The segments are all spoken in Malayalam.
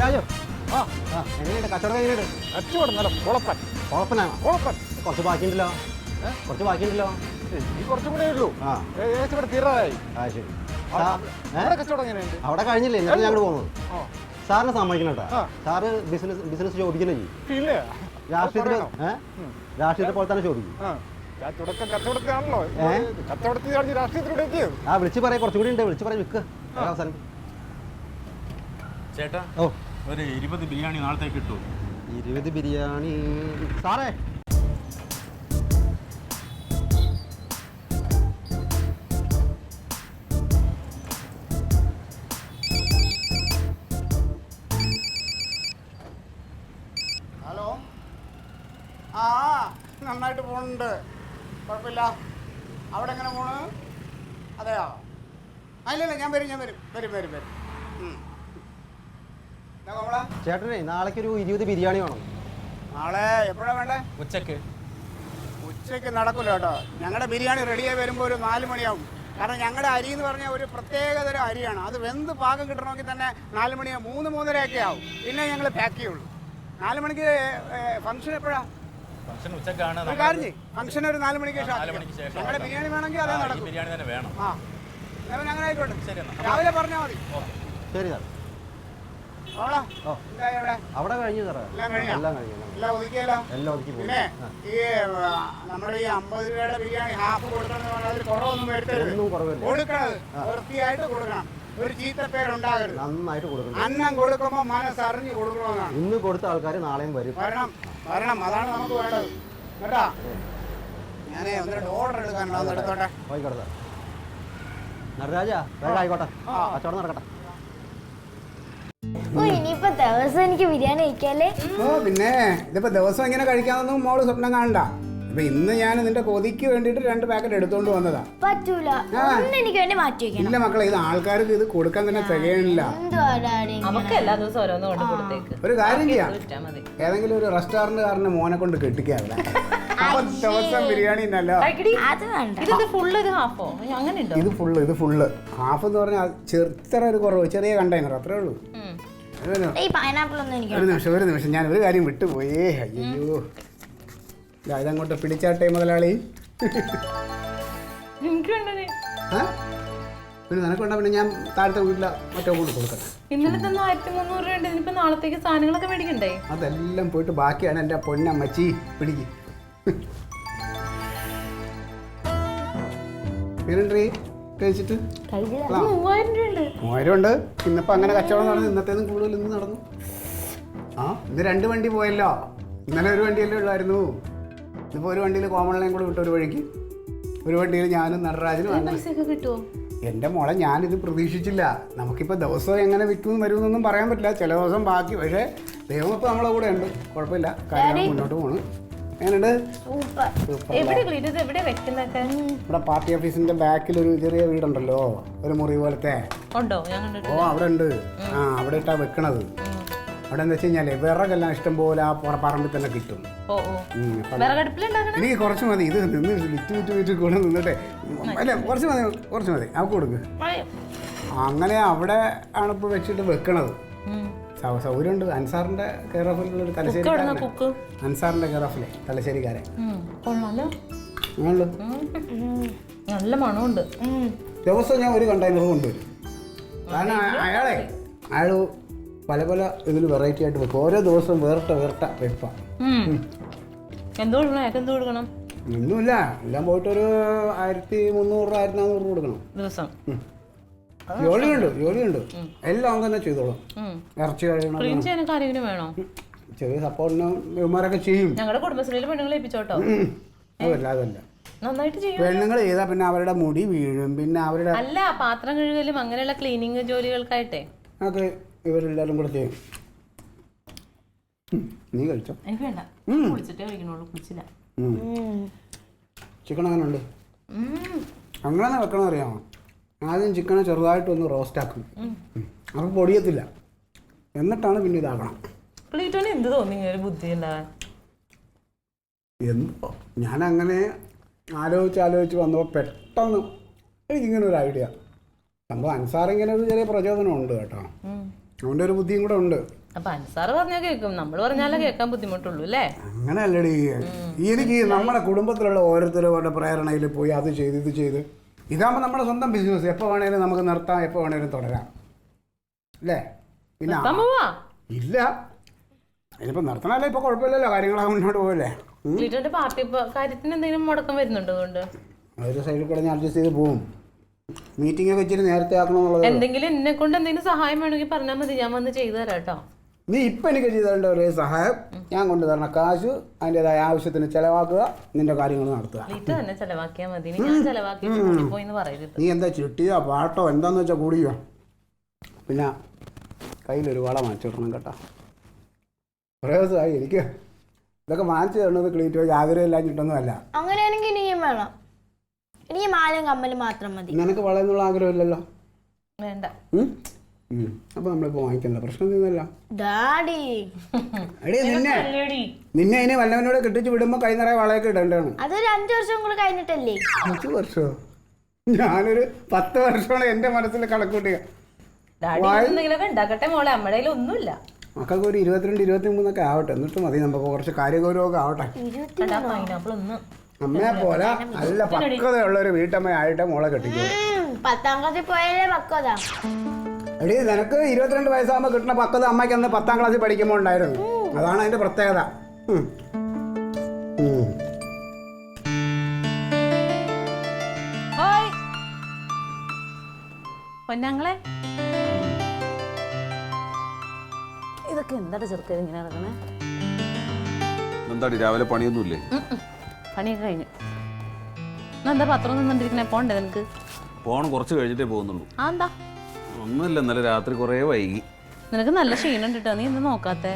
രാജു എങ്ങനെയുണ്ട് കച്ചവടം? എങ്ങനെയുണ്ട് കച്ചവടം? നല്ല കുഴപ്പൻ. കുഴപ്പനാണോ? കുഴപ്പൻ. കുറച്ച് ബാക്കിയുണ്ടല്ലോ. കുറച്ച് ബാക്കിയുണ്ടല്ലോ. ഈ കുറച്ചും കൂടെ ഉള്ളൂ. ഏകദേശം ഇവിടെ തീരാറായി. ശരി. കച്ചവടം എങ്ങനെയുണ്ട്? അവിടെ കഴിഞ്ഞില്ലേ? എന്നിട്ട് ഞങ്ങൾ പോകുന്നത്. സാറിനെ സമ്മതിക്കണം കേട്ടോ. സാറ് ബിസിനസ് ചോദിക്കണേ രാഷ്ട്രീയത്തെ പോലെ തന്നെ ചോദിക്കും. കച്ചവടത്തിലാണല്ലോ. കച്ചവടത്തിൽ രാഷ്ട്രീയത്തിലൂടെ എത്തിയത്. വിളിച്ച് പറയാം. കുറച്ചുകൂടി ഉണ്ട്. വിളിച്ച് പറയാം. വിൽക്ക് അവസാനം. ചേട്ടാ ഒരു 20 ബിരിയാണി നാളത്തേക്ക് കിട്ടുമോ? 20 ബിരിയാണി സാറേ. ഹലോ. നന്നായിട്ട് പോകുന്നുണ്ട്, കുഴപ്പമില്ല. അവിടെ എങ്ങനെ പോണ്? അതെയോ? ഇല്ല ഞാൻ വരും. ചേട്ടനെ നാളേക്കൊരു 20 ബിരിയാണി വേണം. നാളെ എപ്പോഴാണ് വേണ്ടേ? ഉച്ചയ്ക്ക് നടക്കില്ല കേട്ടോ. ഞങ്ങളുടെ ബിരിയാണി റെഡിയായി വരുമ്പോൾ ഒരു 4 മണിയാവും. കാരണം ഞങ്ങളുടെ അരി എന്ന് പറഞ്ഞാൽ ഒരു പ്രത്യേകതരം അരിയാണ്. അത് വെന്ത് പാകം കിട്ടണമെങ്കിൽ തന്നെ 4 മണിയോ 3-3:30 ആവും. പിന്നെ ഞങ്ങൾ പാക്ക് ചെയ്യുള്ളൂ. 4 മണിക്ക് ഫംഗ്ഷൻ എപ്പോഴാണ്? ഒരു കാര്യം ചെയ്യും, ഫംഗ്ഷൻ ഒരു 4 മണിക്ക് ശേഷം. ഞങ്ങളുടെ ബിരിയാണി വേണമെങ്കിൽ അതേ നടക്കും. എന്നാൽ അങ്ങനെ ആയിക്കോട്ടെ. രാവിലെ പറഞ്ഞാൽ മതി. ശരി സാർ. അവിടെ കഴിഞ്ഞു സാറേ. എല്ലാം ഒതുക്കി. പിന്നെ ഈ നമ്മുടെ ഈ 50 രൂപയുടെ ബിരിയാണി ഹാഫ് കൊടുക്കണമെന്ന് കുറവൊന്നും കൊടുക്കണത് വൃത്തിയായിട്ട് കൊടുക്കണം. ഒരു ചീത്തപ്പേരുണ്ടാകരുത്. നന്നായിട്ട് കൊടുക്കണം. അന്നം കൊടുക്കുമ്പോൾ മനസ്സറിഞ്ഞ് കൊടുക്കണമെന്നാണ്. ഇന്ന് കൊടുത്ത ആൾക്കാർ നാളെയും വരണം. അതാണ് നമുക്ക് വേണ്ടത് കേട്ടാ. ഞാനേ ഒന്നിട്ട് ഓർഡർ എടുക്കാനുണ്ടോ? ഒന്ന് എടുത്തോട്ടെ. ആയിക്കോട്ടെ സാർ. നടരാജ വേഗം ആയിക്കോട്ടെ. കച്ചവടം നടക്കട്ടെ. ഇനിയിപ്പോ ദിവസം എനിക്ക് ബിരിയാണി കഴിക്കാല്ലേ? പിന്നെ ഇതിപ്പോ ദിവസം ഇങ്ങനെ കഴിക്കാനൊന്നും മോള് സ്വപ്നം കാണണ്ട. ഇപ്പൊ ഇന്ന് ഞാൻ നിന്റെ കൊതിക്ക് വേണ്ടിട്ട് 2 പാക്കറ്റ് എടുത്തോണ്ട് വന്നതാ. പറ്റൂല, എനിക്ക് വേണ്ടി മാറ്റി വെക്കണം. ഇല്ല മക്കളെ, ഇത് ആൾക്കാർക്ക് ഇത് കൊടുക്കാൻ തന്നെ തികയണില്ല. ഒരു കാര്യം ചെയ്യാം, ഏതെങ്കിലും ഒരു റെസ്റ്റോറന്റുകാരന്റെ മോനെ കൊണ്ട് കെട്ടിക്കാറില്ല. അപ്പൊ ദിവസം ബിരിയാണി ഉണ്ടല്ലോ. അത് വേണ്ട. ഇത് ഫുള്ള് ഹാഫ് എന്ന് പറഞ്ഞാൽ ചെറുത്ര ഒരു കുറവ്, ചെറിയ കണ്ടെയ്നർ അത്രേ ഉള്ളൂ. ഒരു നിമിഷം ഞാൻ ഒരു കാര്യം വിട്ടുപോയേ. അയ്യോ, ഇതങ്ങോട്ട് പിടിച്ചാട്ടെ മുതലാളി. പിന്നെ നിനക്കുണ്ടാ? പിന്നെ ഞാൻ താഴത്തെ വീട്ടിലെ മറ്റോ കൊണ്ട് കൊടുക്കണം. ഇന്നലെ തന്നെ 1300 രൂപ. ഇനിയിപ്പോ നാളത്തേക്ക് സാധനങ്ങളൊക്കെ മേടിക്കണ്ടേ? അതെല്ലാം പോയിട്ട് ബാക്കിയാണ് എൻ്റെ പൊന്നമ്മച്ചി. പിടിക്ക്. കഴിച്ചിട്ട് 3000 ഉണ്ട്. ഇന്നിപ്പോ അങ്ങനെ കച്ചവടം നടന്നു. ഇന്നത്തേതും കൂടുതൽ ഇന്ന് നടന്നു. ഇന്ന് 2 വണ്ടി പോയല്ലോ. ഇന്നലെ ഒരു വണ്ടിയല്ലേ ഉള്ളായിരുന്നു. ഇതിപ്പോൾ ഒരു വണ്ടിയിൽ കോമളിനെയും കൂടെ വിട്ടു. ഒരു വഴിക്ക് ഒരു വണ്ടിയിൽ ഞാനും നടരാജനും. കിട്ടുമോ? എൻ്റെ മോളെ, ഞാനിത് പ്രതീക്ഷിച്ചില്ല. നമുക്കിപ്പോൾ ദിവസം എങ്ങനെ വിൽക്കും വരുമെന്നൊന്നും പറയാൻ പറ്റില്ല. ചില ദിവസം ബാക്കി. പക്ഷേ ദൈവം ഇപ്പോൾ നമ്മളെ കൂടെ ഉണ്ട്. കുഴപ്പമില്ല, കാര്യങ്ങൾ മുന്നോട്ട് പോകണം. എങ്ങനെയുണ്ട്? ഇവിടെ പാർട്ടി ഓഫീസിന്റെ ബാക്കിൽ ഒരു ചെറിയ വീടുണ്ടല്ലോ, ഒരു മുറി പോലത്തെ. അവിടെ ഉണ്ട്. അവിടെ ഇട്ടാ വെക്കണത്. അവിടെ എന്താ വെച്ച് കഴിഞ്ഞാല് വിറകെല്ലാം ഇഷ്ടംപോലെ ആ പറമ്പിൽ തന്നെ കിട്ടും. എനിക്ക് കുറച്ച് മതി. ഇത് നിന്ന് വിറ്റ് കൂടെ നിന്നിട്ടെ. അല്ല, കുറച്ച് മതി. അവർക്ക് കൊടുക്ക്. അങ്ങനെ അവിടെ ആണ് ഇപ്പോൾ വെച്ചിട്ട് വെക്കണത്. സൗകര്യമുണ്ട്. അൻസാറിന്റെ കെയർ ഓഫിലുള്ളൊരു തലശ്ശേരിക്കാരൻ. അൻസാറിന്റെ കെയർ ഓഫിലെ തലശ്ശേരിക്കാരൻ. നല്ല മണമുണ്ട്. ദിവസം ഞാൻ ഒരു കണ്ടെയ്നർ കൊണ്ടുവരും. കാരണം അയാൾ പല ഇതിൽ വെറൈറ്റി ആയിട്ട് വെക്കും. ഓരോ ദിവസവും വേറിട്ട വെപ്പാ. ഒന്നുമില്ല, എല്ലാം പോയിട്ട് ഒരു 1300 1400 കൊടുക്കണം ദിവസം. ജോലിയുണ്ട്. എല്ലാം തന്നെ ചെയ്തോളാം. ഇറച്ചി കഴിയണം, ചെറിയ സപ്പോർട്ടിന് ഇവന്മാരൊക്കെ ചെയ്യും. ഞങ്ങളുടെ കുടുംബശ്രീയിലെ പെണ്ണുങ്ങളെ ഏൽപ്പിച്ചോട്ടോ. അതല്ല പെണ്ണുങ്ങൾ ചെയ്താൽ പിന്നെ അവരുടെ മുടി വീഴും. പിന്നെ അവരുടെ അല്ല, പാത്രം കഴുകലും അങ്ങനെയുള്ള ക്ലീനിങ് ജോലികൾക്കായിട്ടേ ഒക്കെ ഇവരെല്ലാരും കൂടെ ചെയ്യും. നീ കഴിച്ചോ? എനിക്ക് വേണ്ട, കുളിച്ചിട്ടേ കഴിക്കണുള്ളൂ. കുളിച്ചില്ല. ചിക്കൻ അങ്ങനെ ഉണ്ട്. അങ്ങനെ വെക്കണം അറിയാമോ? ആദ്യം ചിക്കനെ ചെറുതായിട്ടൊന്ന് റോസ്റ്റ് ആക്കും. അപ്പം പൊടിയത്തില്ല. എന്നിട്ടാണ് പിന്നെ ഇതാക്കണം. എന്ത് തോന്നി ഒരു ബുദ്ധി ഉണ്ടാകാൻ? എന്തോ ഞാനങ്ങനെ ആലോചിച്ച് വന്നപ്പോൾ പെട്ടെന്ന് എനിക്കിങ്ങനെ ഒരു ഐഡിയ. സംഭവം അൻസാർ ഇങ്ങനെ ഒരു ചെറിയ പ്രചോദനം ഉണ്ട് കേട്ടോ. അവൻ്റെ ഒരു ബുദ്ധിയും കൂടെ ഉണ്ട്. പഞ്ചസാര പറഞ്ഞാൽ കേൾക്കും, നമ്മൾ പറഞ്ഞാലേ കേൾക്കാൻ ബുദ്ധിമുട്ടുള്ളൂ അല്ലേ? അങ്ങനെയല്ലടി, എനിക്ക് നമ്മുടെ കുടുംബത്തിലുള്ള ഓരോരുത്തരുടെ പ്രേരണയിൽ പോയി അത് ചെയ്ത് ഇത് ചെയ്ത് ഇതാകുമ്പോൾ നമ്മുടെ സ്വന്തം ബിസിനസ് എപ്പോൾ വേണേലും നമുക്ക് നിർത്താം, എപ്പോൾ വേണേലും തുടരാം അല്ലേ? പിന്നെ ഇല്ല, ഇനിയിപ്പോൾ നിർത്തണല്ലേ, ഇപ്പോൾ കുഴപ്പമില്ലല്ലോ, കാര്യങ്ങളൊക്കെ മുന്നോട്ട് പോകല്ലേ. പാർട്ടി കാര്യത്തിന് എന്തെങ്കിലും മുടക്കം വരുന്നുണ്ടോ? അതുകൊണ്ട് ഒരു സൈഡിൽ കൂടെ ഞാൻ അഡ്ജസ്റ്റ് ചെയ്ത് പോകും. മീറ്റിംഗ് ഒക്കെ ഇച്ചിരി നേരത്തെ ആക്കണമെന്നുള്ളത്. എന്തെങ്കിലും എന്നെ കൊണ്ട് എന്തെങ്കിലും സഹായം വേണമെങ്കിൽ പറഞ്ഞാൽ മതി, ഞാൻ വന്ന് ചെയ്തു തരാം കേട്ടോ. നീ ഇപ്പം എനിക്ക് ചെയ്തു തരേണ്ട ഒരു സഹായം, ഞാൻ കൊണ്ടുതരണ കാശ് അതിൻ്റെതായ ആവശ്യത്തിന് ചെലവാക്കുക, നിന്റെ കാര്യങ്ങൾ നടത്തുക. ക്ലീറ്റോ തന്നെ ചെലവാക്കിയാൽ മതി, ഞാൻ ചെലവാക്കി പോയിന്ന് പറയരുത്. നീ എന്താ ചിട്ടിയോ പാട്ടോ എന്താന്ന് വെച്ചാൽ കൂടിയോ. പിന്നെ കയ്യിലൊരു വള വാങ്ങിച്ചിടണം കേട്ടോ. കുറേ ദിവസമായി എനിക്ക് ഇതൊക്കെ വാങ്ങിച്ചു തരുന്നത് ക്ലീറ്റോ ആഗ്രഹമില്ല ചിട്ടൊന്നുമല്ല. അങ്ങനെയാണെങ്കിൽ ഇനിയും വേണം. എനിക്ക് മാലയും കമ്മലും മാത്രം മതി. നിനക്ക് വളയെന്നുള്ള ആഗ്രഹമില്ലല്ലോ? വേണ്ട. അപ്പൊ നമ്മളിപ്പോ വാങ്ങിക്കണ്ട, പ്രശ്നം നിന്നല്ല. ഡാഡി നിന്നെ ഇനി വല്ലവനോട് കെട്ടിച്ച് വിടുമ്പോ കൈ നിറയെ വളയൊക്കെ ഇടേണ്ടതാണ്. അതൊരു 5 വർഷം കൂടെ കഴിഞ്ഞിട്ടല്ലേ? 5 വർഷമോ? ഞാനൊരു 10 വർഷമാണ് എന്റെ മനസ്സിൽ കണക്കൂട്ടിയ. ഉണ്ടാക്കട്ടെ മോളെ, നമ്മുടെ ഒന്നുമില്ല. മക്കൾക്ക് ഒരു 22, 23 ആവട്ടെ, എന്നിട്ട് മതി നമുക്ക് കുറച്ച് കാര്യഗൗരവമൊക്കെ ആവട്ടെ. അമ്മയെ പോലെ നല്ല പക്വതയുള്ള ഒരു വീട്ടമ്മയായിട്ട് മോളെ കെട്ടിക്കോ. 10ാം ക്ലാസ്സിൽ പോയാലേ പക്വത. എടീ, നിനക്ക് 22 വയസ്സാകുമ്പോൾ കിട്ടുന്ന പക്വത അമ്മയ്ക്ക് അന്ന് 10ാം ക്ലാസ്സിൽ പഠിക്കുമ്പോൾ ഉണ്ടായിരുന്നു. അതാണ് അതിന്റെ പ്രത്യേകത. പൊന്നങ്ങളെ, ഇതൊക്കെ എന്താ ചെറുക്കത് ഇങ്ങനെ നടക്കണേ? എന്താടി രാവിലെ പണിയൊന്നുമില്ലേ? പണിയൊക്കെ കഴിഞ്ഞു. എന്താ പത്രം നിന്നിരിക്കണേ? പോണ്ടേ നിനക്ക്? പോണം, കുറച്ച് കഴിഞ്ഞിട്ടേ പോകുന്നുള്ളൂ. എന്താ? ഒന്നുമില്ല, ഇന്നലെ രാത്രി കുറേ വൈകി. നിനക്ക് നല്ല ക്ഷീണം കിട്ടോ, നീ എന്താ നോക്കാത്തെ?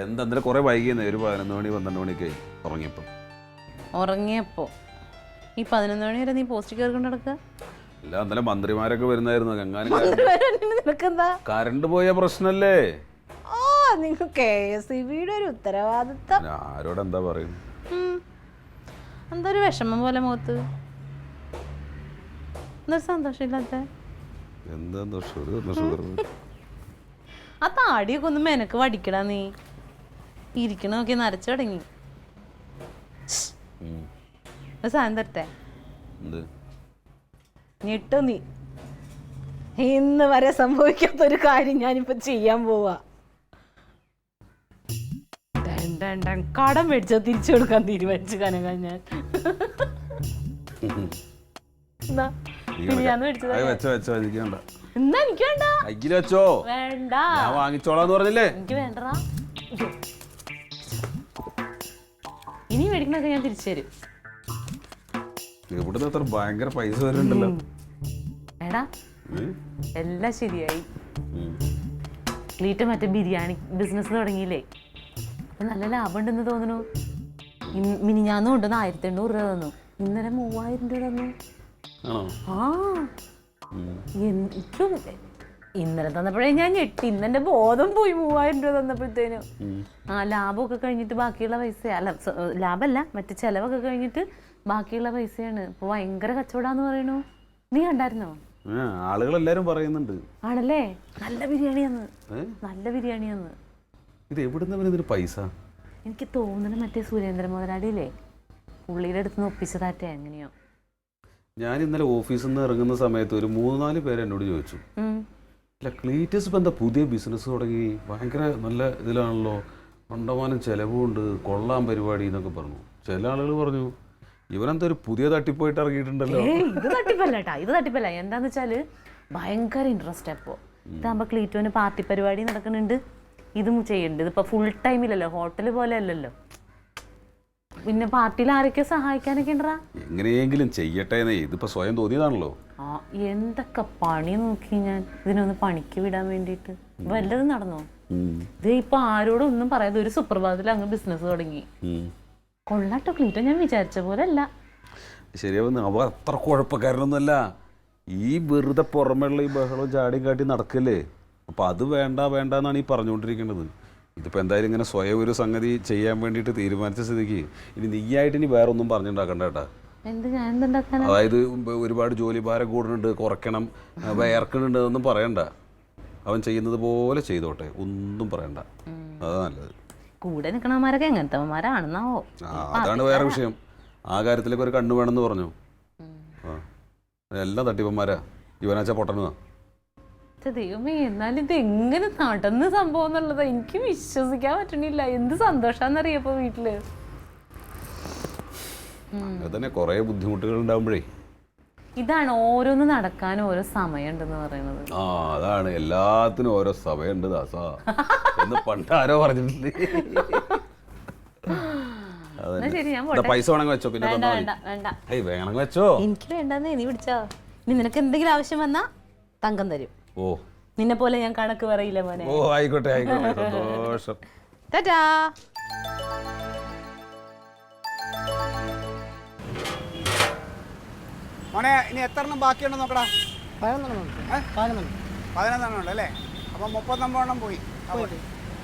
എന്താ ഇന്നലെ കുറേ വൈകിയെന്നേ, ഒരു 11 മണി 12 മണിയൊക്കെ ഉറങ്ങിയപ്പോ ഈ 11 മണി വരെ നീ പോസ്റ്റ് കയറിക്കൊണ്ട് നടക്കുക? ഇല്ല, ഇന്നലെ മന്ത്രിമാരൊക്കെ വരുന്നായിരുന്നു. നിനക്കെന്താ കറണ്ട് പോയ പ്രശ്നല്ലേ? ഓ, നിങ്ങക്ക് KSEBയുടെ ഒരു ഉത്തരവാദിത്തം. ആരോടെന്താ പറയും? എന്താ ഒരു വിഷമം പോലെ മുഖത്ത്? എന്താ സന്തോഷമില്ലാത്ത? എന്താ ഷുഗർ? ആ താടിയൊക്കെ ഒന്ന് മെനക്ക് വടിക്കടാ. നീ ഇരിക്കണ നോക്കി നരച്ചു തുടങ്ങി. സാധനം തരട്ടെ? ഞെട്ടോ നീ. ഇന്ന് വരെ സംഭവിക്കാത്തൊരു കാര്യം ഞാനിപ്പോ ചെയ്യാൻ പോവാ. കടം മേടിച്ചോ തിരിച്ചു കൊടുക്കാൻ തീരുമാനിച്ചു കനക ഞാൻ. എന്നാ എനിക്ക് വേണ്ട. വേണ്ട, വാങ്ങിച്ചോളാന്ന് പറഞ്ഞില്ലേ? എനിക്ക് വേണ്ടടാ. ഇനി മേടിക്കണൊക്കെ ഞാൻ തിരിച്ചു തരും. ഇവിടുന്ന് അത്ര ഭയങ്കര പൈസ വരുന്നുണ്ടല്ലോ. എടാ, എല്ലാം ശരിയായി. ക്ലീറ്റ മറ്റേ ബിരിയാണി ബിസിനസ് തുടങ്ങിയില്ലേ, അപ്പൊ നല്ല ലാഭം ഉണ്ടെന്ന് തോന്നുന്നു. മിനിഞ്ഞാന്ന് കൊണ്ടുവന്ന് 1800 രൂപ തന്നു, ഇന്നലെ 3000 രൂപ തന്നു. ആ, എനിക്കും ഇന്നലെ തന്നപ്പോഴേ ഞാൻ ഞെട്ടി. ഇന്നെന്റെ ബോധം പോയി 3000 രൂപ തന്നപ്പോഴത്തേനും. ആ, ലാഭമൊക്കെ കഴിഞ്ഞിട്ട് ബാക്കിയുള്ള പൈസ, അല്ല ലാഭമല്ല, മറ്റേ ചെലവൊക്കെ കഴിഞ്ഞിട്ട് ബാക്കിയുള്ള പൈസയാണ്. ഇപ്പൊ ഭയങ്കര കച്ചവടാന്ന് പറയണു. നീ കണ്ടായിരുന്നോ? ആളുകളെല്ലാരും പറയുന്നുണ്ട്. ആണല്ലേ? നല്ല ബിരിയാണിയാന്ന്, നല്ല ബിരിയാണിയാന്ന്. ഇത് എവിടുന്ന പൈസ? എനിക്ക് തോന്നുന്നു മറ്റേ സുരേന്ദ്ര മുതലാളിയില്ലേ, പുള്ളിയുടെ അടുത്ത് നിന്ന് ഒപ്പിച്ചതാറ്റേ എങ്ങനെയോ. ഞാൻ ഇന്നലെ ഓഫീസിൽ നിന്ന് ഇറങ്ങുന്ന സമയത്ത് ഒരു 3-4 പേര് എന്നോട് ചോദിച്ചു, അല്ല ക്ലീറ്റസ് ഇപ്പം എന്താ പുതിയ ബിസിനസ് തുടങ്ങി, ഭയങ്കര നല്ല ഇതിലാണല്ലോ, കണ്ടമാനം ചിലവുണ്ട്, കൊള്ളാൻ പരിപാടി എന്നൊക്കെ പറഞ്ഞു. ചില ആളുകൾ പറഞ്ഞു ഇവനെന്താ ഒരു പുതിയ തട്ടിപ്പോയിട്ട് ഇറങ്ങിയിട്ടുണ്ടല്ലോ. ഇത് തട്ടിപ്പല്ലേട്ടാ, ഇത് തട്ടിപ്പല്ല. എന്താന്ന് വെച്ചാല് ഭയങ്കര ഇൻട്രസ്റ്റ്. അപ്പോ ഇതാകുമ്പോ ക്ലീറ്റോന് പാർട്ടി പരിപാടി നടക്കുന്നുണ്ട്, ഇതും ചെയ്യുന്നുണ്ട്. ഇതിപ്പോ ഫുൾ ടൈമിലല്ലോ, ഹോട്ടൽ പോലെ അല്ലല്ലോ. പിന്നെ പാർട്ടിയിൽ ആരൊക്കെ സഹായിക്കാനൊക്കെ ഉണ്ടറാ. എങ്ങനെയെങ്കിലും ചെയ്യട്ടെ, ഇതിപ്പോ സ്വയം തോന്നിയതാണല്ലോ. ആ, എന്തൊക്കെ പണി നോക്കി ഞാൻ ഇതിനൊന്ന് പണിക്ക് വിടാൻ വേണ്ടിട്ട്. വല്ലതും നടന്നോ? ഇത് ഇപ്പൊ ആരോടും ഒന്നും പറയാതെ ഒരു സുപ്രഭാതത്തിൽ അങ്ങ് ബിസിനസ് തുടങ്ങി. കൊള്ളാട്ടോ ക്ലീറ്റോ, ഞാൻ വിചാരിച്ച പോലെ അല്ല. ശരിയാവുന്ന അവ അത്ര കുഴപ്പക്കാരനൊന്നുമല്ല. ഈ വെറുതെ പുറമെയുള്ള ഈ ബഹളവും ചാടിയും കാട്ടി നടക്കല്ലേ. അപ്പൊ അത് വേണ്ട വേണ്ട എന്നാണ് ഈ പറഞ്ഞുകൊണ്ടിരിക്കുന്നത്. ഇതിപ്പോൾ എന്തായാലും ഇങ്ങനെ സ്വയം ഒരു സംഗതി ചെയ്യാൻ വേണ്ടിയിട്ട് തീരുമാനിച്ച സ്ഥിതിക്ക് ഇനി നീയായിട്ട് ഇനി വേറെ ഒന്നും പറഞ്ഞുണ്ടാക്കണ്ട കേട്ടാ. അതായത് ഒരുപാട് ജോലി ഭാരം കൂടുന്നുണ്ട്, കുറയ്ക്കണം, വേർക്കുന്നുണ്ട് എന്നൊന്നും പറയണ്ട. അവൻ ചെയ്യുന്നത് പോലെ ചെയ്തോട്ടെ, ഒന്നും പറയണ്ട. അതാ നല്ലത്. കൂടെ നിൽക്കണമാരൊക്കെ എങ്ങനത്തെമാരാണെന്നാവോ. അതാണ് വേറെ വിഷയം. ആ കാര്യത്തിലേക്ക് ഒരു കണ്ണു വേണമെന്ന് പറഞ്ഞു. എല്ലാം തട്ടിപ്പന്മാരാ. ഇവനാച്ചാ പൊട്ടനുവാ. ദൈവമേ, എന്നാലും ഇത് എങ്ങനെ നടന്ന സംഭവം എന്നുള്ളത് എനിക്ക് വിശ്വസിക്കാൻ പറ്റണില്ല. എന്ത് സന്തോഷാന്നറിയപ്പോ വീട്ടില്. അങ്ങനെ തന്നെ കൊറേ ബുദ്ധിമുട്ടുകൾ ഉണ്ടാവുമ്പോഴേ ഇതാണ് ഓരോന്ന് നടക്കാനും ഓരോ സമയമുണ്ടെന്ന് പറയുന്നത്. അതാണ് എല്ലാത്തിനും ഓരോ സമയമുണ്ട് ദാസാ എന്ന് പണ്ടാരോ പറഞ്ഞിട്ടുണ്ട്. ശരി, ഞാൻ പൈസ വേണമെങ്കിൽ വെച്ചോ. പിന്നെ വേണമെങ്കിൽ വെച്ചോ. എനിക്ക് വേണ്ടെന്നേ, നീ പിടിച്ചോ. ഇനി നിനക്ക് എന്തെങ്കിലും ആവശ്യം വന്നാ തങ്കം തരും. ഓ, നിന്നെ പോലെ ഞാൻ കണക്ക് പറയില്ല മോനെ. ഓ ആയിക്കോട്ടെ ആയിക്കോട്ടെ, സന്തോഷം. ടാറ്റാ. മോനെ ഇനി എത്ര എണ്ണം ബാക്കിയുണ്ടെന്ന് നോക്കടാ. 11 ഉണ്ട് അല്ലേ? അപ്പം 39 പോയി.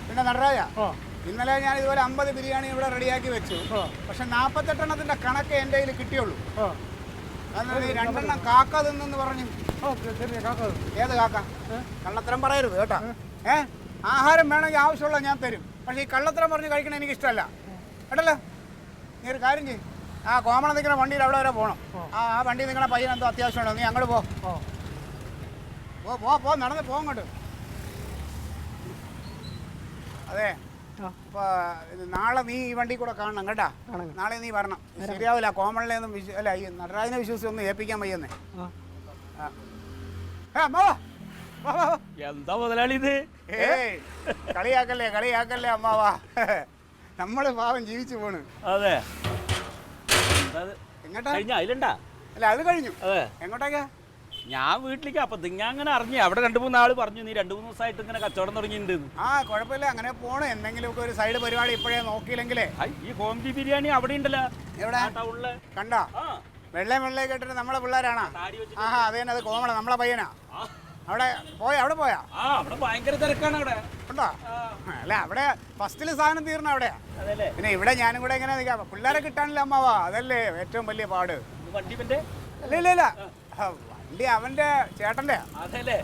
പിന്നെ നടരാജ, ഇന്നലെ ഞാൻ ഇതുപോലെ 50 ബിരിയാണി ഇവിടെ റെഡിയാക്കി വെച്ചു. പക്ഷെ 48 എണ്ണത്തിന്റെ കണക്ക് എൻ്റെ കയ്യിൽ കിട്ടിയുള്ളൂ. നീ 2 എണ്ണം കാക്ക തിന്നെന്ന് പറഞ്ഞു. ഏത് കാക്ക? കള്ളത്തരം പറയരുത് കേട്ടാ. ആഹാരം വേണമെങ്കിൽ ആവശ്യമുള്ള ഞാൻ തരും. പക്ഷെ ഈ കള്ളത്തരം പറഞ്ഞ് കഴിക്കണ എനിക്ക് ഇഷ്ടമല്ല കേട്ടല്ലോ. നീ ഒരു കാര്യം ചെയ്യും, ആ കോമളം നിൽക്കുന്ന വണ്ടിയിൽ അവിടെ വരെ പോകണം. ആ വണ്ടി നിൽക്കണ പയ്യൻ എന്തോ അത്യാവശ്യമുണ്ടോ, നീ അങ്ങോട്ട് പോ നടന്ന് പോകങ്ങോട്ട്. അതെ, അപ്പോൾ നാളെ നീ ഈ വണ്ടി കൂടെ കാണണം കേട്ടാ. നാളെ നീ വരണം. ശരിയാവില്ല, കോമളിനെയൊന്നും അല്ല ഈ നടരാജനെ വിശ്വസിച്ച് ഒന്നും ഏൽപ്പിക്കാൻ വയ്യെന്നേ. എന്താ മുതലാളി ഇത്? കളിയാക്കല്ലേ അമ്മാവാ. നമ്മള് പാവം ജീവിച്ചു പോണ്. അതെ, എങ്ങോട്ടാ? അതിലുണ്ടാ? അല്ല അത് കഴിഞ്ഞു. എങ്ങോട്ടേക്കാ? ഞാൻ വീട്ടിലേക്ക്. അപ്പൊ നിങ്ങൾ അങ്ങനെ അറിഞ്ഞു? അവിടെ 2-3 ആള് പറഞ്ഞു നീ 2-3 ദിവസമായിട്ട് ഇങ്ങനെ കച്ചവടം തുടങ്ങിയിട്ടുണ്ട്. കുഴപ്പമില്ല, അങ്ങനെ പോണ്. എന്തെങ്കിലുമൊക്കെ ഒരു സൈഡ് പരിപാടി ഇപ്പോഴേ നോക്കിയില്ലെങ്കിലേ. ഈ ഹോംലി ബിരിയാണി അവിടെ ഉണ്ടല്ലോ. എവിടെ കണ്ടാ? വെള്ളയും കേട്ടിട്ട് നമ്മളെ പിള്ളേരാണോ? അത് തന്നെ, അത് കോമള നമ്മളെ പയ്യനാ. അവിടെ പോയാ? അവിടെ ഭയങ്കര തിരക്കാണ്. അവിടെ ഉണ്ടോ? അല്ല, അവിടെ ഫസ്റ്റില് സാധനം തീർന്ന അവിടെയാ. പിന്നെ ഇവിടെ ഞാനും കൂടെ എങ്ങനെ നിൽക്കാം? പിള്ളേരെ കിട്ടാനില്ല അമ്മാവാ, അതല്ലേ ഏറ്റവും വലിയ പാട്. വണ്ടി ഇല്ല വണ്ടി അവന്റെ ചേട്ടന്റെ. അതല്ലേ?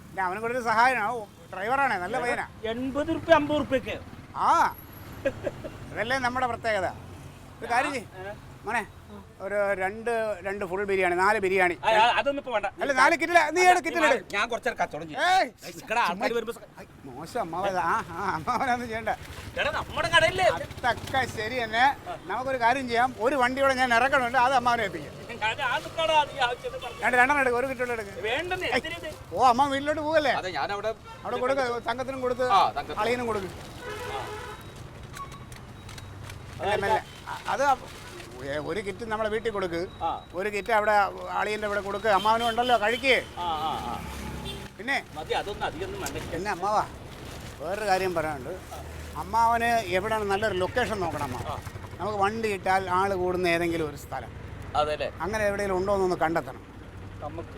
പിന്നെ അവനും കൂടെ ഒരു സഹായനോ, ഡ്രൈവറാണേ, നല്ല പയ്യനാ. 80 റുപ്യ 50 റുപ്യക്ക്. അതല്ലേ നമ്മുടെ പ്രത്യേകത. ഒരു കാര്യം ചെയ്യ് മോനെ, ഒരു രണ്ട് ഫുൾ ബിരിയാണി, 4 ബിരിയാണി. അതൊന്നും ഇപ്പൊ വേണ്ട. അല്ല 4 കിറ്റില. നീ കിറ്റിലെടു. ഞാൻ കുറച്ചേരം കച്ചവടം മോശം അമ്മാവനൊന്നും ചെയ്യണ്ട. നമ്മുടെ കടയില്ലേ അതൊക്കെ ശരി തന്നെ. നമുക്കൊരു കാര്യം ചെയ്യാം, ഒരു വണ്ടിയോടെ ഞാൻ ഇറക്കണുണ്ട്, അത് അമ്മാവനെ ഏൽപ്പിക്കാം. 2 എടുക്കും, 1 കിറ്റുള്ള എടുക്കും. ഓ, അമ്മ വീട്ടിലോട്ട് പോകല്ലേ? അവിടെ കൊടുക്ക, സംഘത്തിനും കൊടുത്ത് അളിയനും കൊടുക്കും. അത് 1 കിറ്റ് നമ്മളെ വീട്ടിൽ കൊടുക്ക്, 1 കിറ്റ് അവിടെ അളിയൻ്റെ ഇവിടെ കൊടുക്ക്. അമ്മാവനും ഉണ്ടല്ലോ, കഴിക്കേ. പിന്നെ അമ്മാവാ, വേറൊരു കാര്യം പറയാനുണ്ട്. അമ്മാവന് എവിടെയാണ് നല്ലൊരു ലൊക്കേഷൻ നോക്കണം അമ്മാവ. നമുക്ക് വണ്ടി ഇട്ടാൽ ആള് കൂടുന്ന ഏതെങ്കിലും ഒരു സ്ഥലം, അങ്ങനെ എവിടെയെങ്കിലും ഉണ്ടോ എന്നൊന്ന് കണ്ടെത്തണം. നമുക്ക്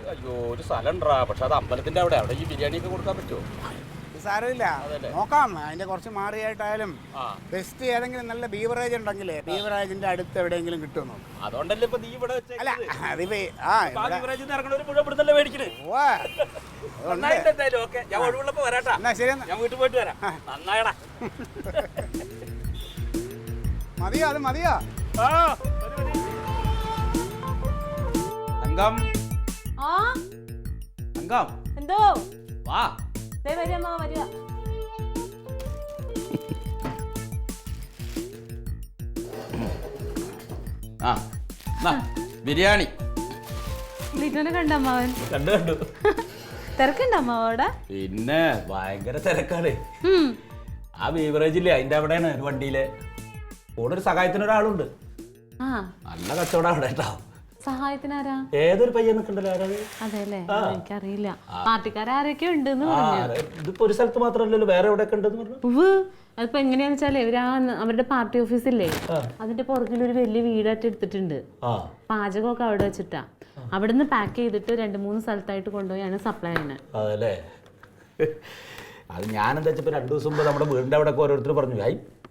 ഒരു സ്ഥലം ഉണ്ടാ, പക്ഷെ അത് അമ്പലത്തിന്റെ അവിടെ ഈ ബിരിയാണി ഒക്കെ കൊടുക്കാൻ പറ്റുമോ? സാരമില്ല, നോക്കാം. അതിന്റെ കുറച്ച് മാറിയായിട്ടായാലും ബെസ്റ്റ് ഏതെങ്കിലും നല്ല ബീവറേജ് ഉണ്ടെങ്കിലേ ബീവറേജിന്റെ അടുത്ത് എവിടെയെങ്കിലും കിട്ടുമോ? അതുകൊണ്ടല്ലേ ഇപ്പൊ നീ ഇവിടെ അല്ല അതിപ്പോ എന്നാ ശരി, ഞാൻ വീട്ടിൽ പോയിട്ട് വരാം. നന്നായടാ. മതിയോ? അത് മതിയോ? എന്തോ വാ. വരിക. ബിരിയാണി കണ്ടമ്മാവൻ കണ്ടു. തിരക്കുണ്ട് അമ്മാവോടെ? പിന്നെ ഭയങ്കര തിരക്കാണ്. ആ ബീവറേജില്ലേ, അതിന്റെ അവിടെയാണ് ഒരു വണ്ടിയിലെ കൂടെ ഒരു സഹായത്തിന് ഒരാളുണ്ട്. നല്ല കച്ചവടം അവിടെ കേട്ടോ. സഹായത്തിനാരാ? ഏതൊരു പയ്യൻ നിൽക്കണ്ടല്ലോ. അതെല്ലേ, എനിക്കറിയില്ല. പാർട്ടിക്കാരൊക്കെ ഉണ്ടെന്ന് ഇതിപ്പോ ഒരു സ്ഥലത്ത് മാത്രമല്ലല്ലോ, വേറെ എവിടെയൊക്കെ ഉണ്ടെന്ന് പറഞ്ഞു. അതിപ്പോ എങ്ങനെയാന്ന് വെച്ചാല് അവരുടെ പാർട്ടി ഓഫീസില്ലേ, അതിന്റെ പുറകിൽ ഒരു വലിയ വീടായിട്ട് എടുത്തിട്ടുണ്ട്. പാചകമൊക്കെ അവിടെ വെച്ചിട്ടാ. അവിടുന്ന് പാക്ക് ചെയ്തിട്ട് 2-3 സ്ഥലത്തായിട്ട് കൊണ്ടുപോയാണ് സപ്ലൈ ചെയ്യുന്നത്. അതല്ലേ? അത് ഞാനെന്താ വെച്ചപ്പോ 2 ദിവസം മുമ്പ് നമ്മുടെ വീടിന്റെ അവിടെ ഓരോരുത്തർ പറഞ്ഞു,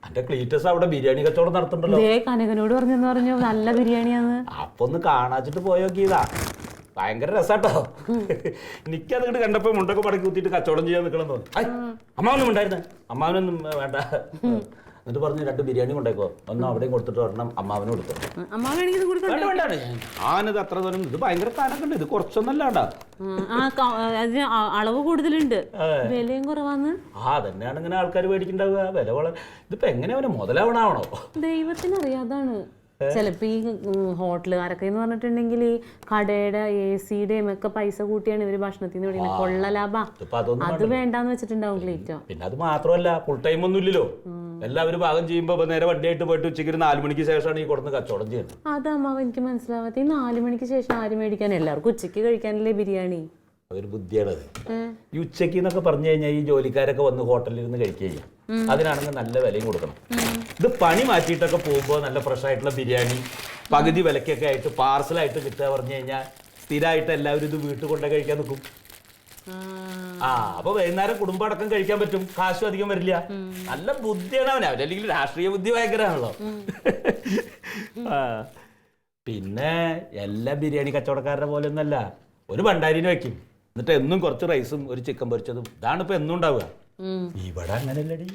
എന്റെ ക്ലീറ്റസ് അവിടെ ബിരിയാണി കച്ചവടം നടത്തുന്നുണ്ടല്ലോ. കനകനോട് പറഞ്ഞു നല്ല ബിരിയാണിയാന്ന്. അപ്പൊ ഒന്ന് കാണാച്ചിട്ട് പോയോക്കിയതാ. ഭയങ്കര രസാട്ടോ. എനിക്കത് ഇങ്ങോട്ട് കണ്ടപ്പോ മുണ്ടൊക്കെ പടക്കി കുത്തിയിട്ട് കച്ചവടം ചെയ്യാൻ നിൽക്കണം തോന്നി. അമ്മാവനും ഉണ്ടായിരുന്നേ, അമ്മാവനൊന്നും വേണ്ട. എന്നിട്ട് പറഞ്ഞു 2 ബിരിയാണി കൊണ്ടേക്കോ, ഒന്നും അവിടെയും കൊടുത്തിട്ട് ഒരെണ്ണം അമ്മാവനും കൊടുത്തു. ഞാനത് അത്ര ദൂരം ഇത് ഭയങ്കര കാനൊക്കെ ഇത് കുറച്ചൊന്നല്ലാണ്ടാ. അതിന് അളവ് കൂടുതലുണ്ട്, വിലയും കുറവാന്ന്. തന്നെയാണ് ഇങ്ങനെ ആൾക്കാർ മേടിക്കണ്ടാവുക. വില വളരെ ഇതിപ്പോ എങ്ങനെ അവന് മുതലാവണാവണോ ദൈവത്തിന് അറിയാതാണ്. ചിലപ്പോ ഈ ഹോട്ടലുകാരൊക്കെ എന്ന് പറഞ്ഞിട്ടുണ്ടെങ്കിൽ ഈ കടയുടെ AC-യുടെയും ഒക്കെ പൈസ കൂട്ടിയാണ് ഇവര് ഭക്ഷണത്തിന് മേടിക്കുന്നത്. കൊള്ള ലാഭ അത് വേണ്ടാന്ന് വെച്ചിട്ടുണ്ടാവും ക്ലീറ്റോ. പിന്നെ അത് മാത്രമല്ല ഫുൾ ടൈം ഒന്നും ഇല്ലല്ലോ. എല്ലാവരും പാകം ചെയ്യുമ്പോ നേരെ വണ്ടിയായിട്ട് പോയിട്ട് ഉച്ചയ്ക്ക് 4 മണിക്ക് ശേഷമാണ് ഈ കൊടുന്ന് കച്ചവടം ചെയ്യുന്നത്. അതമ്മാവ എനിക്ക് മനസ്സിലാവാത്ത ഈ 4 മണിക്ക് ശേഷം ആര് മേടിക്കാൻ? എല്ലാവർക്കും ഉച്ചയ്ക്ക് കഴിക്കാനല്ലേ ബിരിയാണി. അതൊരു ബുദ്ധിയാണത്. ഈ ഉച്ചയ്ക്ക് എന്നൊക്കെ പറഞ്ഞു കഴിഞ്ഞാൽ ഈ ജോലിക്കാരൊക്കെ വന്ന് ഹോട്ടലിൽ ഇരുന്ന് കഴിക്കുക ചെയ്യാം. അതിനാണെങ്കിൽ നല്ല വിലയും കൊടുക്കണം. ഇത് പണി മാറ്റിയിട്ടൊക്കെ പോകുമ്പോൾ നല്ല ഫ്രഷ് ആയിട്ടുള്ള ബിരിയാണി പകുതി വിലക്കൊക്കെ ആയിട്ട് പാർസലായിട്ട് കിട്ടുക പറഞ്ഞു കഴിഞ്ഞാൽ സ്ഥിരമായിട്ട് എല്ലാവരും ഇത് വീട്ടിൽ കൊണ്ടു കഴിക്കാൻ നിൽക്കും. അപ്പൊ വൈകുന്നേരം കുടുംബം അടക്കം കഴിക്കാൻ പറ്റും, കാശും അധികം വരില്ല. നല്ല ബുദ്ധിയാണ് അവന്. അവരല്ലെങ്കിൽ രാഷ്ട്രീയ ബുദ്ധി ഭയങ്കരമാണല്ലോ. പിന്നെ എല്ലാ ബിരിയാണി കച്ചവടക്കാരുടെ പോലെ ഒന്നല്ല. ഒരു ഭണ്ടാരിനെ വെക്കും, എന്നിട്ട് എന്നും കുറച്ച് റൈസും ഒരു ചിക്കൻ പൊരിച്ചതും. ഇതാണ് ഇപ്പൊ എന്നും ഉണ്ടാവുക. ഇവിടെ അങ്ങനെയല്ലടി.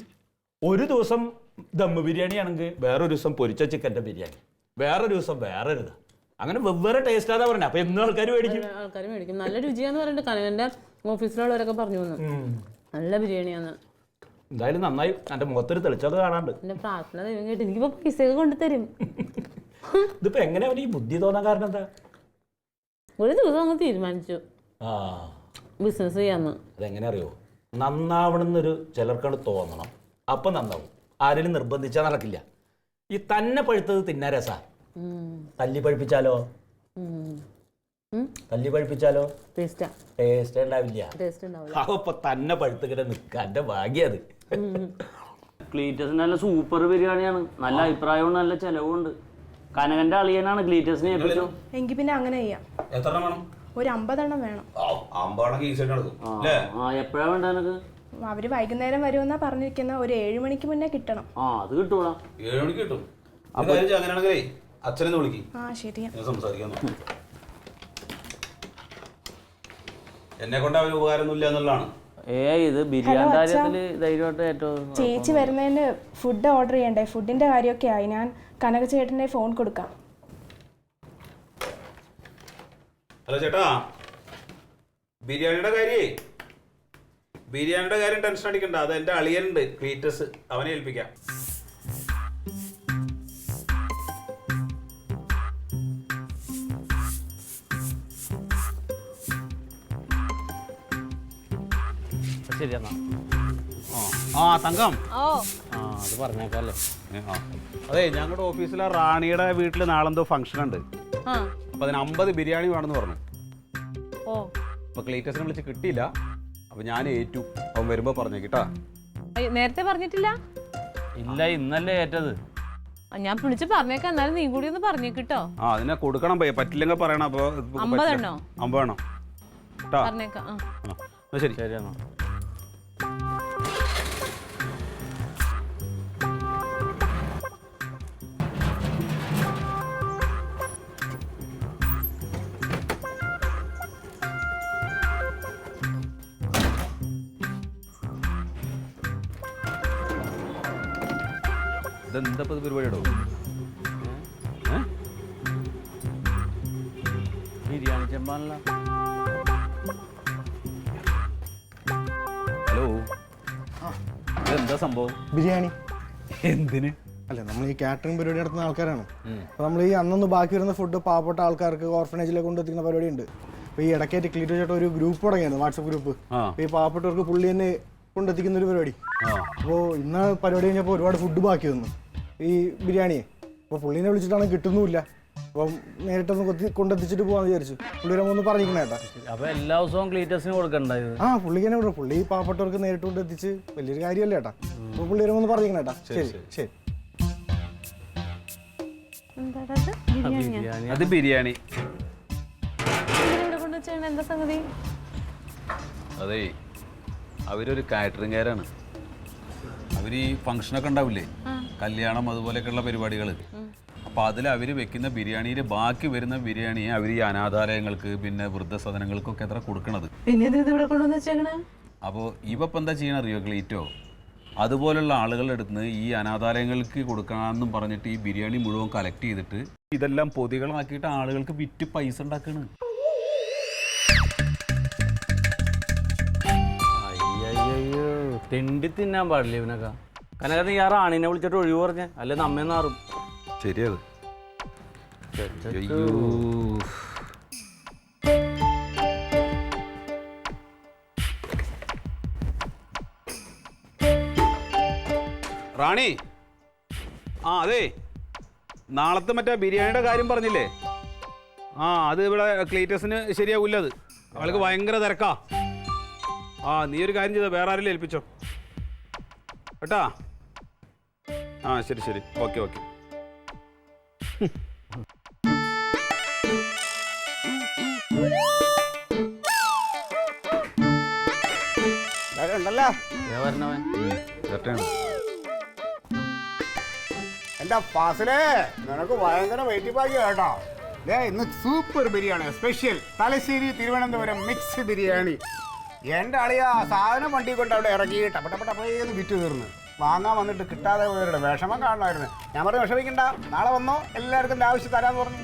ഒരു ദിവസം ദമ്മ് ബിരിയാണി ആണെങ്കിൽ വേറൊരു ദിവസം പൊരിച്ച ചിക്കൻ്റെ ബിരിയാണി, വേറൊരു ദിവസം വേറൊരു ഇതാ. അങ്ങനെ വെവ്വേറെ ടേസ്റ്റാതാ പറഞ്ഞത്. അപ്പൊ എന്നും ആൾക്കാർ മേടിക്കും. നല്ല രുചിയാന്ന് പറഞ്ഞിട്ട് കനകന്റെ ഓഫീസിലുള്ളവരൊക്കെ പറഞ്ഞു വന്നു നല്ല ബിരിയാണിയാന്ന്. എന്തായാലും നന്നായി. എന്റെ മുഖത്തൊരു തെളിച്ചത് കാണാണ്ട്. എന്റെ പ്രാർത്ഥന ദൈവം കേട്ട് എനിക്കിപ്പോ പൈസയൊക്കെ കൊണ്ടുതരും. ഇതിപ്പോ എങ്ങനെ അവന് ഈ ബുദ്ധി തോന്നാൻ കാരണം എന്താ? ഒരു ദിവസം അങ്ങ് തീരുമാനിച്ചു ബിസിനസ് ചെയ്യാന്ന്. അതെങ്ങനെ അറിയോ? നന്നാവണമെന്നൊരു ചിലർക്കാണ് തോന്നണം, അപ്പൊ നന്നാവും. ആരെങ്കിലും നിർബന്ധിച്ചാൽ നടക്കില്ല. ഈ തന്നെ പഴുത്തത് തിന്നാൻ രസാ. തല്ലി പഴുപ്പിച്ചാലോ ടേസ്റ്റ് ഉണ്ടാവില്ല. അപ്പൊ തന്നെ പഴുത്തിങ്ങനെ നിൽക്കുക. എന്റെ ഭാഗ്യം അത്. ക്ലീറ്റസിന് നല്ല സൂപ്പർ ബിരിയാണിയാണ്, നല്ല അഭിപ്രായവും നല്ല ചെലവുണ്ട്. കനകന്റെ അളിയനാണ് ക്ലീറ്റസിനെ ഏൽപ്പിച്ചു. എങ്കിൽ പിന്നെ അങ്ങനെ ചെയ്യാം. എത്ര വേണം? ഒരു 50 എണ്ണം വേണം. എപ്പോഴാ വേണ്ട എനക്ക്? അവര് വൈകുന്നേരം വരുമെന്നാ പറഞ്ഞിരിക്കുന്ന. ഒരു 7 മണിക്ക് മുന്നേ കിട്ടണം. അത് കിട്ടൂടാ. 7 മണിക്ക് കിട്ടും. അങ്ങനെയാണെങ്കിലേ അച്ഛനെ വിളിക്കും. ശരിയാ, സംസാരിക്കാൻ. എന്നെ കൊണ്ട് അവന് ഉപകാരമൊന്നുമില്ല എന്നുള്ളതാണ്. ഇത് ബിരിയാണി കാര്യത്തില് ധൈര്യമായിട്ട് ഏറ്റവും. ചേച്ചി വരുന്നതിന് ഫുഡ് ഓർഡർ ചെയ്യണ്ടേ? ഫുഡിന്റെ കാര്യമൊക്കെ ആയി. ഞാൻ കനക ചേട്ടന്റെ ഫോൺ കൊടുക്കാം. ഹലോ ചേട്ടാ, ബിരിയാണിയുടെ കാര്യം ടെൻഷൻ അടിക്കണ്ട. അത് എന്റെ അളിയനുണ്ട് ക്ലീറ്റസ്, അവനെ ഏൽപ്പിക്കാം. ശരി എന്നാ. തങ്കം, അത് പറഞ്ഞേക്കല്ലേ. അതെ, ഞങ്ങളുടെ ഓഫീസിലെ റാണിയുടെ വീട്ടിൽ നാളെന്തോ ഫംഗ്ഷൻ ഉണ്ട്. അപ്പൊ അതിന് 50 ബിരിയാണി വേണമെന്ന് പറഞ്ഞു. അപ്പൊ ക്ലീറ്റസിനെ വിളിച്ച് കിട്ടിയില്ല. അപ്പൊ ഞാൻ ഏറ്റു. അവൻ വരുമ്പോ പറഞ്ഞേക്കിട്ടാ. നേരത്തെ പറഞ്ഞിട്ടില്ല? ഇല്ല, ഇന്നല്ലേ ഏറ്റത്. ഞാൻ വിളിച്ച് പറഞ്ഞേക്കാം. എന്നാലും നീ കൂടി ഒന്ന് പറഞ്ഞേക്കിട്ടോ. അതിനെ കൊടുക്കണം, പറ്റില്ലെങ്കിൽ പറയണം. അപ്പൊ 50 എണ്ണോ? 50 വേണം. പറഞ്ഞേക്കാം. ശരി ശരി എന്നാ. ഇതെന്താ പരിപാടിയോ? ബിരിയാണി ചെമ്പാനല്ല. ഹലോ, ഇതെന്താ സംഭവം? ബിരിയാണി എന്തിന്? അല്ല, നമ്മൾ ഈ കാറ്ററിംഗ് പരിപാടി നടത്തുന്ന ആൾക്കാരാണ്. അപ്പോൾ നമ്മൾ ഈ അന്നൊന്ന് ബാക്കി വരുന്ന ഫുഡ് പാവപ്പെട്ട ആൾക്കാർക്ക് ഓർഫനേജിലേക്ക് കൊണ്ടെത്തിക്കുന്ന പരിപാടി ഉണ്ട്. അപ്പോൾ ഈ ഇടയ്ക്കായിട്ട് ക്ലീറ്റോ ചേട്ടൻ ഒരു ഗ്രൂപ്പ് തുടങ്ങിയാണ്, വാട്സപ്പ് ഗ്രൂപ്പ്. ഈ പാവപ്പെട്ടവർക്ക് പുള്ളി തന്നെ കൊണ്ടെത്തിക്കുന്ന ഒരു പരിപാടി. അപ്പോൾ ഇന്ന് പരിപാടി കഴിഞ്ഞപ്പോൾ ഒരുപാട് ഫുഡ് ബാക്കി വന്നു, ഈ ബിരിയാണിയെ. അപ്പോൾ പുള്ളീനെ വിളിച്ചിട്ടാണ് കിട്ടുന്നുമില്ല. അപ്പം നേരിട്ടൊന്ന് കൊണ്ടെത്തിച്ചിട്ട് പോകാമെന്ന് വിചാരിച്ചു. പുള്ളി ഒന്ന് പറഞ്ഞിരിക്കണ കേട്ടാ. അപ്പൊ എല്ലാ ദിവസവും ക്ലീറ്റസിന് കൊടുക്കണ്ടായത്? പുള്ളിക്ക് തന്നെ വിടും. പുള്ളി പാവപ്പെട്ടവർക്ക് നേരിട്ട് കൊണ്ടെത്തിച്ച് വലിയൊരു കാര്യമല്ല ചേട്ടാ. അപ്പോൾ പുള്ളി ഒന്ന് പറഞ്ഞിരിക്കണ കേട്ടാ. ശരി ശരി. അത് ബിരിയാണി. എന്താ സംഗതി? അതെ, അവരൊരു കാറ്ററിംഗുകാരാണ്. അവർ ഈ ഫംഗ്ഷനൊക്കെ ഉണ്ടാവില്ലേ, കല്യാണം അതുപോലെയൊക്കെയുള്ള പരിപാടികൾ. അപ്പോൾ അതിൽ അവർ വെക്കുന്ന ബിരിയാണിയിൽ ബാക്കി വരുന്ന ബിരിയാണിയെ അവർ ഈ അനാഥാലയങ്ങൾക്ക് പിന്നെ വൃദ്ധസദനങ്ങൾക്കൊക്കെ എത്ര കൊടുക്കണത്. പിന്നെ ഇവിടെ കൊണ്ടുവന്ന് വെച്ചേക്കണേ. അപ്പോൾ ഇവപ്പം എന്താ ചെയ്യണം അറിയോ ക്ലീറ്റോ? അതുപോലുള്ള ആളുകളുടെ അടുത്ത് ഈ അനാഥാലയങ്ങൾക്ക് കൊടുക്കാമെന്നും പറഞ്ഞിട്ട് ഈ ബിരിയാണി മുഴുവൻ കളക്ട് ചെയ്തിട്ട് ഇതെല്ലാം പൊതികളാക്കിയിട്ട് ആളുകൾക്ക് വിറ്റ് പൈസ ഉണ്ടാക്കണ്. അയ്യോ തെണ്ടി തിന്നാൻ പാടില്ല ഇവനൊക്കെ. കനക ഈ ആ റാണിനെ വിളിച്ചിട്ട് ഒഴിവ് പറഞ്ഞ അല്ലെ നമ്മെ നാറും. ശരിയത്. അയ്യോ റാണി, അതെ നാളത്തെ മറ്റേ ബിരിയാണിയുടെ കാര്യം പറഞ്ഞില്ലേ? അത് ഇവിടെ ക്ലീറ്റസിന് ശരിയാവില്ല. അത് അവൾക്ക് ഭയങ്കര തിരക്കാ. നീ ഒരു കാര്യം ചെയ്തോ, വേറെ ആരെങ്കിലും ഏൽപ്പിച്ചോ കേട്ടാ. ശരി ശരി, ഓക്കെ ഓക്കെ. ഉണ്ടല്ലോ വരണവൻ എന്റെ ഫാസിലേ, നിനക്ക് ഭയങ്കര വെയിറ്റ് പാക്കി കേട്ടോ. ഇന്ന് super biryani, special Thalassery Thiruvananthapuram mix biryani. എൻ്റെ അളിയാ സാധനം വണ്ടി കൊണ്ട് അവിടെ ഇറക്കി ടപ്പട്ടപ്പട്ടപ്പേന്ന് വിറ്റ് തീർന്ന് വാങ്ങാൻ വന്നിട്ട് കിട്ടാതെ പോയവരുടെ വിഷമം കാണണമായിരുന്നു. ഞാൻ പറഞ്ഞു വിഷമിക്കണ്ട, നാളെ വന്നോ, എല്ലാവർക്കും ആവശ്യം തരാന്ന് പറഞ്ഞു.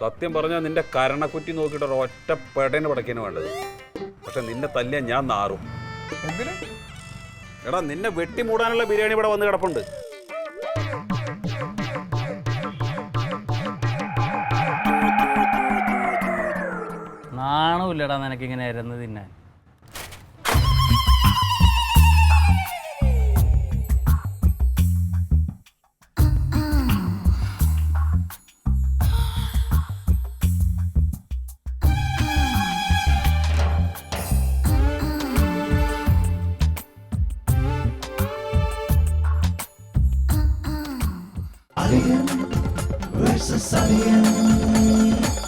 സത്യം പറഞ്ഞാൽ നിന്റെ കരണക്കുറ്റി നോക്കിയിട്ട് ഒറ്റ പേടേനെ പടക്കാണ് വേണ്ടത്. പക്ഷെ നിന്നെ തല്ലിയാ ഞാൻ നാറും. എന്തിന്? എടാ നിന്നെ വെട്ടിമൂടാനുള്ള ബിരിയാണി ഇവിടെ വന്ന് കിടപ്പുണ്ട്. നാണമില്ലടാ നിനക്കിങ്ങനെ ഇരുന്ന് തിന്നാൻ. Versus Alien.